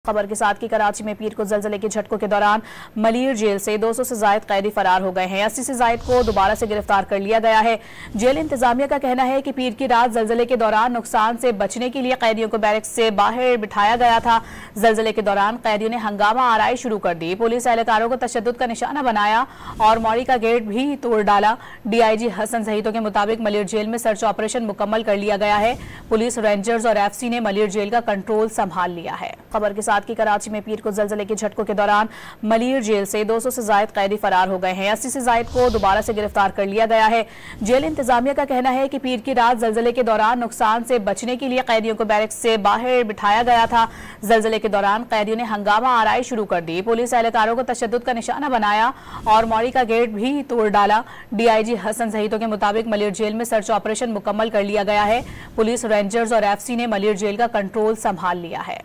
खबर के साथ कि कराची में पीर को जलजले के झटकों के दौरान मलिर जेल से 200 से ज्यादा कैदी फरार हो गए हैं। 80 से ज्यादा को दोबारा से गिरफ्तार कर लिया गया है। जेल इंतजामिया का कहना है कि पीर की रात जलजले के दौरान नुकसान से बचने के लिए कैदियों को बैरक से बाहर बिठाया गया था। जलजले के दौरान कैदियों ने हंगामा आराई शुरू कर दी। पुलिस एहलकारों को तशद्दुद का निशाना बनाया और मौड़ी का गेट भी तोड़ डाला। डीआईजी हसन जहीदों के मुताबिक मलिर जेल में सर्च ऑपरेशन मुकम्मल कर लिया गया है। पुलिस, रेंजर्स और एफसी ने मलिर जेल का कंट्रोल संभाल लिया है। खबर के साथ कि कराची में पीर को जलजले के झटकों के दौरान मलिर जेल से 200 से ज्यादा कैदी फरार हो गए हैं। 80 से ज्यादा को दोबारा से गिरफ्तार कर लिया गया है। जेल इंतजामिया का कहना है कि पीर की रात जलजले के दौरान नुकसान से बचने के लिए कैदियों को बैरक से बाहर बिठाया गया था। जलजले के दौरान कैदियों ने हंगामा आराई शुरू कर दी। पुलिस एहलकारों को तशद्दुद का निशाना बनाया और मौड़ी का गेट भी तोड़ डाला। डीआईजी हसन जहीदों के मुताबिक मलिर जेल में सर्च ऑपरेशन मुकम्मल कर लिया गया है। पुलिस, रेंजर्स और एफसी ने मलिर जेल का कंट्रोल संभाल लिया है।